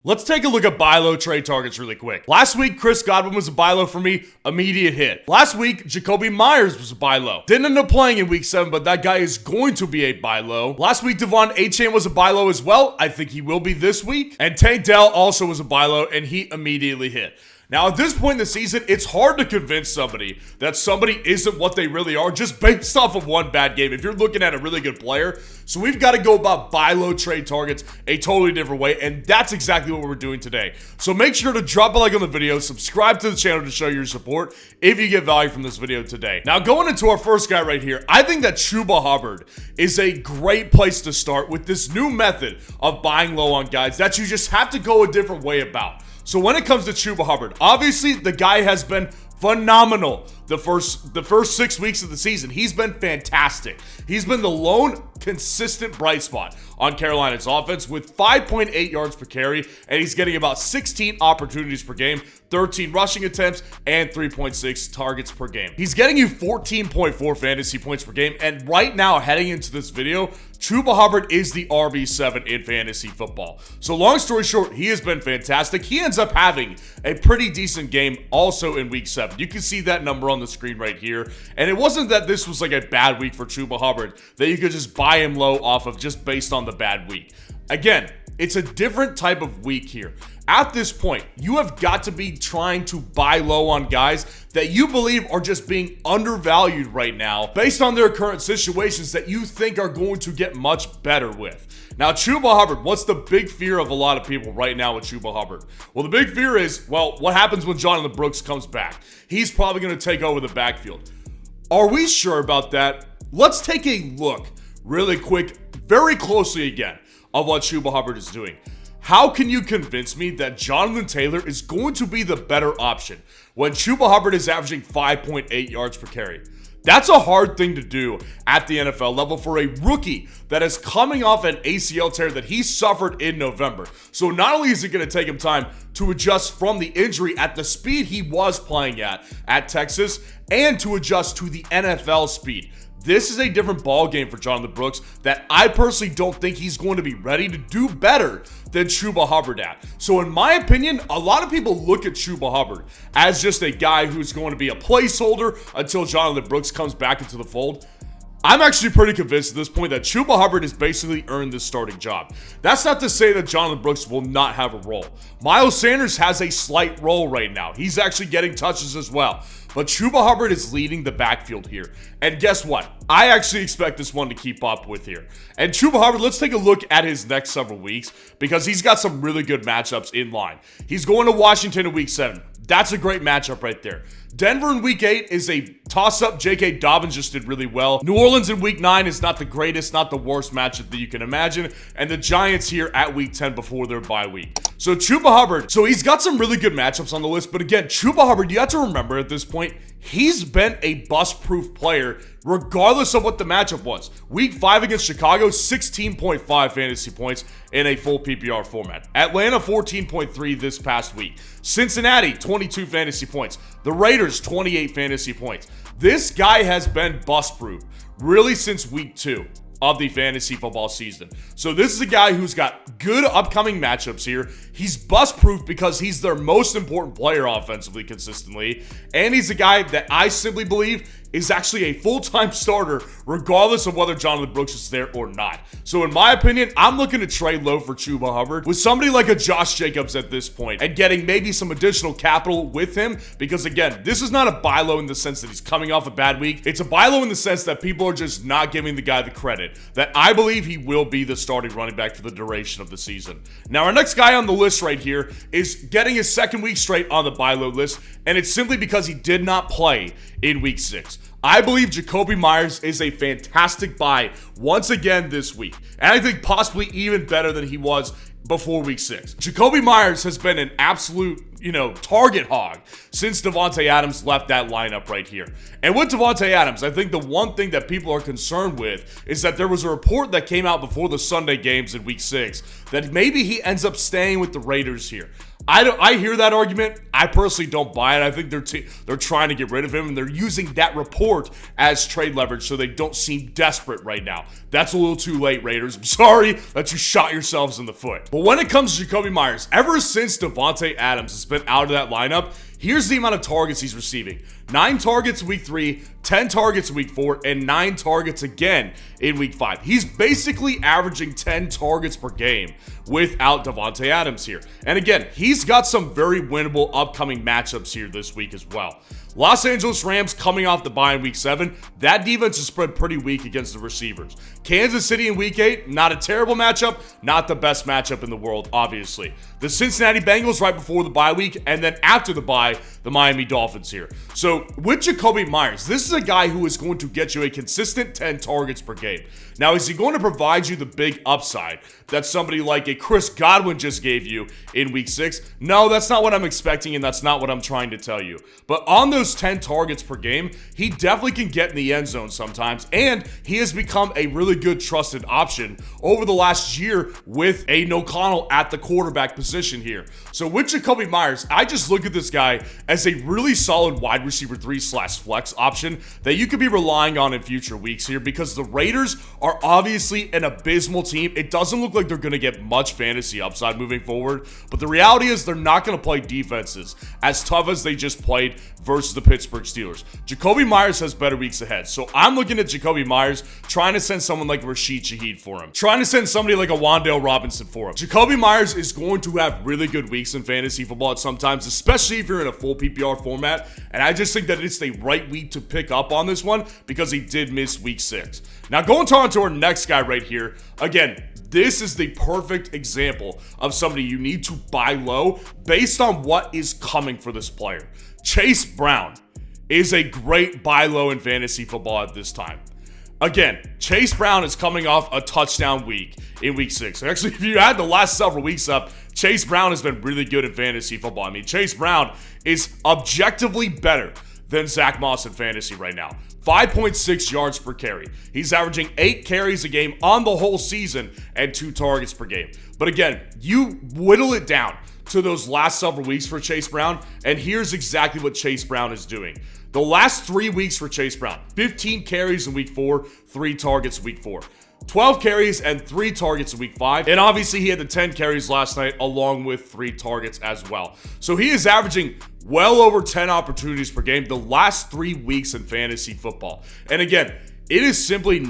Let's take a look at buy low trade targets really quick. Last week, Chris Godwin was a buy low for me, immediate hit. Last week, Jacoby Myers was a buy low. Didn't end up playing in week 7, but that guy is going to be a buy low. Last week, Devon Achane was a buy low as well. I think he will be this week. And Tank Dell also was a buy low, and he immediately hit. Now, at this point in the season, it's hard to convince somebody that somebody isn't what they really are just based off of one bad game if you're looking at a really good player. So we've got to go about buy low trade targets a totally different way, and that's exactly what we're doing today. So make sure to drop a like on the video, subscribe to the channel to show your support if you get value from this video today. Now, going into our first guy right here, I think that Chuba Hubbard is a great place to start with this new method of buying low on guys that you just have to go a different way about. So when it comes to Chuba Hubbard, obviously the guy has been phenomenal the first 6 weeks of the season. He's been fantastic. He's been the lone consistent bright spot on Carolina's offense with 5.8 yards per carry, and he's getting about 16 opportunities per game, 13 rushing attempts, and 3.6 targets per game. He's getting you 14.4 fantasy points per game, and right now, heading into this video, Chuba Hubbard is the RB7 in fantasy football. So long story short, he has been fantastic. He ends up having a pretty decent game also in week 7. You can see that number on the screen right here. And it wasn't that this was like a bad week for Chuba Hubbard, that you could just buy him low off of just based on the bad week. Again, it's a different type of week here. At this point, you have got to be trying to buy low on guys that you believe are just being undervalued right now based on their current situations that you think are going to get much better with. Now, Chuba Hubbard, what's the big fear of a lot of people right now with Chuba Hubbard? Well, the big fear is, well, what happens when Jonathan Brooks comes back? He's probably going to take over the backfield. Are we sure about that? Let's take a look really quick, very closely again, of what Chuba Hubbard is doing. How can you convince me that Jonathan Taylor is going to be the better option when Chuba Hubbard is averaging 5.8 yards per carry? That's a hard thing to do at the NFL level for a rookie that is coming off an ACL tear that he suffered in November. So not only is it going to take him time to adjust from the injury at the speed he was playing at Texas, and to adjust to the NFL speed. This is a different ball game for Jonathan Brooks that I personally don't think he's going to be ready to do better than Chuba Hubbard at. So in my opinion, a lot of people look at Chuba Hubbard as just a guy who's going to be a placeholder until Jonathan Brooks comes back into the fold. I'm actually pretty convinced at this point that Chuba Hubbard has basically earned this starting job. That's not to say that Jonathan Brooks will not have a role. Miles Sanders has a slight role right now. He's actually getting touches as well. But Chuba Hubbard is leading the backfield here. And guess what? I actually expect this one to keep up with here. And Chuba Hubbard, let's take a look at his next several weeks because he's got some really good matchups in line. He's going to Washington in week 7. That's a great matchup right there. Denver in week 8 is a toss-up. J.K. Dobbins just did really well. New Orleans in week 9 is not the greatest, not the worst matchup that you can imagine. And the Giants here at week 10 before their bye week. So Chuba Hubbard, so he's got some really good matchups on the list. But again, Chuba Hubbard, you have to remember at this point, he's been a bust-proof player regardless of what the matchup was. Week 5 against Chicago, 16.5 fantasy points in a full PPR format. Atlanta, 14.3 this past week. Cincinnati, 22 fantasy points. The Raiders, 28 fantasy points. This guy has been bust-proof really since week 2 of the fantasy football season. So this is a guy who's got good upcoming matchups here. He's bust-proof because he's their most important player offensively consistently. And he's a guy that I simply believe is actually a full-time starter regardless of whether Jonathan Brooks is there or not. So in my opinion, I'm looking to trade low for Chuba Hubbard with somebody like a Josh Jacobs at this point and getting maybe some additional capital with him because again, this is not a buy low in the sense that he's coming off a bad week. It's a buy low in the sense that people are just not giving the guy the credit that I believe he will be the starting running back for the duration of the season. Now our next guy on the list right here is getting his second week straight on the buy low list, and it's simply because he did not play in week 6. I believe Jacoby Myers is a fantastic buy once again this week, and I think possibly even better than he was before week 6. Jacoby Myers has been an absolute target hog since Davante Adams left that lineup right here. And with Davante Adams, I think the one thing that people are concerned with is that there was a report that came out before the Sunday games in week 6 that maybe he ends up staying with the Raiders here. I hear that argument. I personally don't buy it. I think they're trying to get rid of him, and they're using that report as trade leverage so they don't seem desperate right now. That's a little too late, Raiders. I'm sorry that you shot yourselves in the foot. But when it comes to Jakobi Meyers, ever since Davante Adams has been out of that lineup, here's the amount of targets he's receiving. 9 targets in week 3, 10 targets in week 4, and 9 targets again in week 5. He's basically averaging 10 targets per game without Davante Adams here. And again, he's got some very winnable upcoming matchups here this week as well. Los Angeles Rams coming off the bye in week 7. That defense is spread pretty weak against the receivers. Kansas City in week 8, not a terrible matchup, not the best matchup in the world, obviously. The Cincinnati Bengals right before the bye week, and then after the bye, the Miami Dolphins here. So with Jakobi Meyers, this is a guy who is going to get you a consistent 10 targets per game. Now, is he going to provide you the big upside that somebody like a Chris Godwin just gave you in week 6? No, that's not what I'm expecting, and that's not what I'm trying to tell you. But on those 10 targets per game, he definitely can get in the end zone sometimes, and he has become a really good trusted option over the last year with Aiden O'Connell at the quarterback position here. So with Jakobi Meyers, I just look at this guy as a really solid wide receiver 3/flex option that you could be relying on in future weeks here, because the Raiders are obviously an abysmal team. It doesn't look like they're going to get much fantasy upside moving forward, but the reality is they're not going to play defenses as tough as they just played versus the Pittsburgh Steelers. Jakobi Meyers has better weeks ahead, so I'm looking at Jakobi Meyers trying to send someone like Rashid Shaheed for him, trying to send somebody like a Wan'Dale Robinson for him. Jakobi Meyers is going to have really good weeks in fantasy football at sometimes, especially if you're in a full PPR format, and I just think that it's the right week to pick up on this one because he did miss week 6. Now going on to our next guy right here, again, this is the perfect example of somebody you need to buy low based on what is coming for this player. Chase Brown is a great buy low in fantasy football at this time. Again, Chase Brown is coming off a touchdown week in week 6. Actually, if you add the last several weeks up, Chase Brown has been really good in fantasy football. I mean, Chase Brown is objectively better than Zach Moss in fantasy right now. 5.6 yards per carry. He's averaging 8 carries a game on the whole season and 2 targets per game. But again, you whittle it down to those last several weeks for Chase Brown, and here's exactly what Chase Brown is doing. The last 3 weeks for Chase Brown: 15 carries in week 4, 3 targets in week 4. 12 carries and 3 targets in week 5. And obviously he had the 10 carries last night along with 3 targets as well. So he is averaging well over 10 opportunities per game the last 3 weeks in fantasy football. And again, it is simply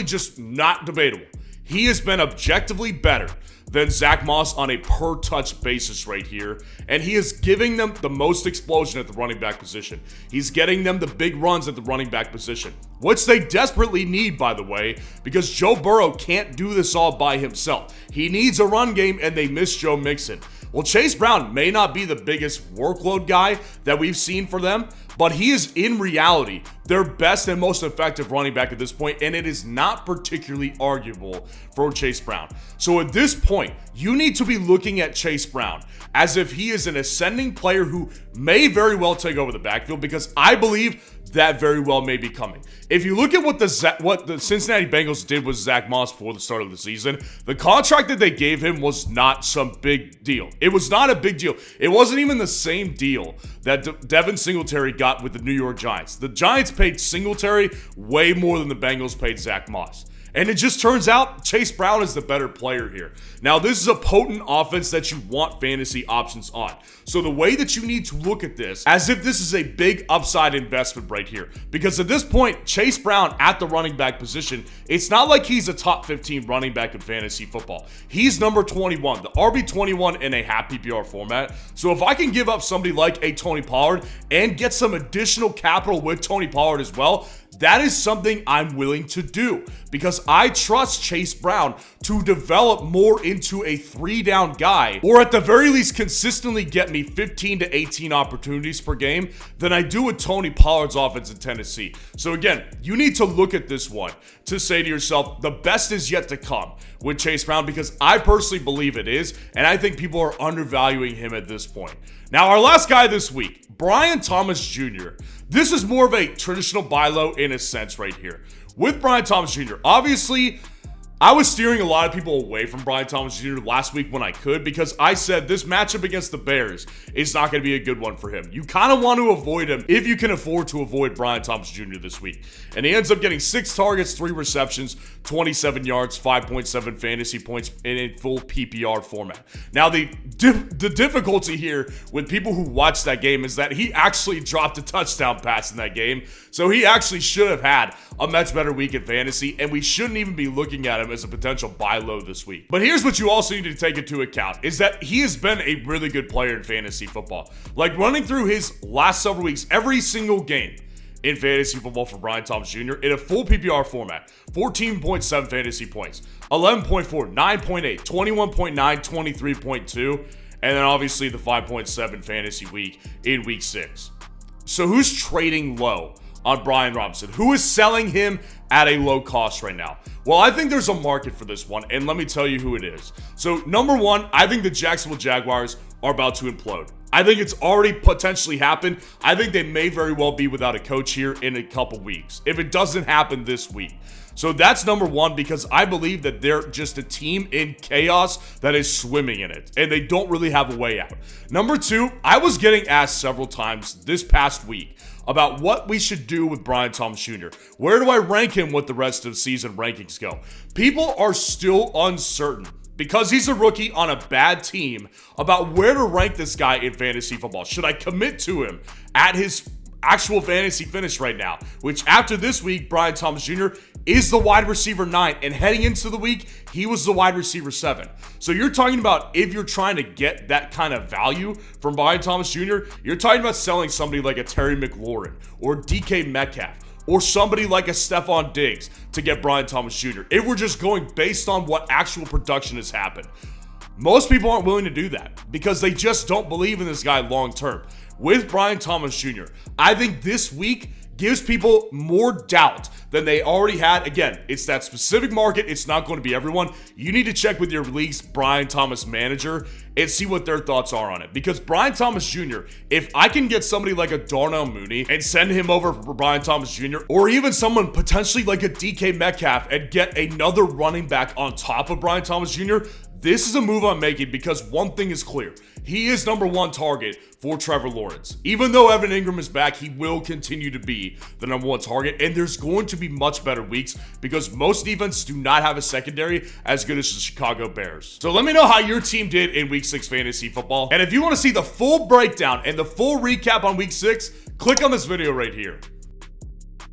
just not debatable. He has been objectively better than Zach Moss on a per touch basis right here, and he is giving them the most explosion at the running back position. He's getting them the big runs at the running back position, which they desperately need, by the way, because Joe Burrow can't do this all by himself. He needs a run game, and they miss Joe Mixon. Well, Chase Brown may not be the biggest workload guy that we've seen for them, but he is in reality their best and most effective running back at this point, and it is not particularly arguable for Chase Brown. So at this point, you need to be looking at Chase Brown as if he is an ascending player who may very well take over the backfield, because I believe that very well may be coming. If you look at what the Cincinnati Bengals did with Zach Moss before the start of the season, the contract that they gave him was not some big deal. It was not a big deal. It wasn't even the same deal that Devin Singletary got with the New York Giants. The Giants paid Singletary way more than the Bengals paid Zach Moss. And it just turns out Chase Brown is the better player here. Now, this is a potent offense that you want fantasy options on. So the way that you need to look at this, as if this is a big upside investment right here. Because at this point, Chase Brown at the running back position, it's not like he's a top 15 running back in fantasy football. He's number 21, the RB21 in a half PPR format. So if I can give up somebody like a Tony Pollard and get some additional capital with Tony Pollard as well, That is something I'm willing to do because I trust Chase Brown to develop more into a 3-down guy, or at the very least consistently get me 15 to 18 opportunities per game than I do with Tony Pollard's offense in Tennessee. So again, you need to look at this one to say to yourself, the best is yet to come with Chase Brown, because I personally believe it is, and I think people are undervaluing him at this point. Now, our last guy this week, Brian Thomas Jr. This is more of a traditional buy low in a sense right here. With Brian Thomas Jr., obviously, I was steering a lot of people away from Brian Thomas Jr. last week when I could, because I said this matchup against the Bears is not going to be a good one for him. You kind of want to avoid him if you can afford to avoid Brian Thomas Jr. this week. And he ends up getting 6 targets, 3 receptions, 27 yards, 5.7 fantasy points in a full PPR format. Now, the difficulty here with people who watch that game is that he actually dropped a touchdown pass in that game. So he actually should have had a much better week in fantasy, and we shouldn't even be looking at him as a potential buy low this week. But here's what you also need to take into account, is that he has been a really good player in fantasy football. Like, running through his last several weeks, every single game in fantasy football for Brian Thomas Jr. in a full PPR format, 14.7 fantasy points, 11.4, 9.8, 21.9, 23.2, and then obviously the 5.7 fantasy week in week 6. So who's trading low on Brian Robinson? Who is selling him at a low cost right now? Well, I think there's a market for this one, and let me tell you who it is. So, number one, I think the Jacksonville Jaguars are about to implode. I think it's already potentially happened. I think they may very well be without a coach here in a couple weeks, if it doesn't happen this week. So that's number one, because I believe that they're just a team in chaos that is swimming in it, and they don't really have a way out. Number two, I was getting asked several times this past week about what we should do with Brian Thomas Jr. Where do I rank him with the rest of the season rankings go? People are still uncertain, because he's a rookie on a bad team, about where to rank this guy in fantasy football. Should I commit to him at his actual fantasy finish right now? Which, after this week, Brian Thomas Jr. is the wide receiver 9, and heading into the week, he was the wide receiver 7. So you're talking about, if you're trying to get that kind of value from Brian Thomas Jr., you're talking about selling somebody like a Terry McLaurin or DK Metcalf, or somebody like a Stephon Diggs to get Brian Thomas Jr. if we're just going based on what actual production has happened. Most people aren't willing to do that because they just don't believe in this guy long term. With Brian Thomas Jr., I think this week gives people more doubt than they already had. Again, it's that specific market. It's not going to be everyone. You need to check with your league's Brian Thomas manager and see what their thoughts are on it. Because Brian Thomas Jr., if I can get somebody like a Darnell Mooney and send him over for Brian Thomas Jr., or even someone potentially like a DK Metcalf and get another running back on top of Brian Thomas Jr., this is a move I'm making, because one thing is clear. He is number one target for Trevor Lawrence. Even though Evan Ingram is back, he will continue to be the number one target, and there's going to be much better weeks because most defenses do not have a secondary as good as the Chicago Bears. So let me know how your team did in Week 6 fantasy football, and if you want to see the full breakdown and the full recap on Week 6, click on this video right here.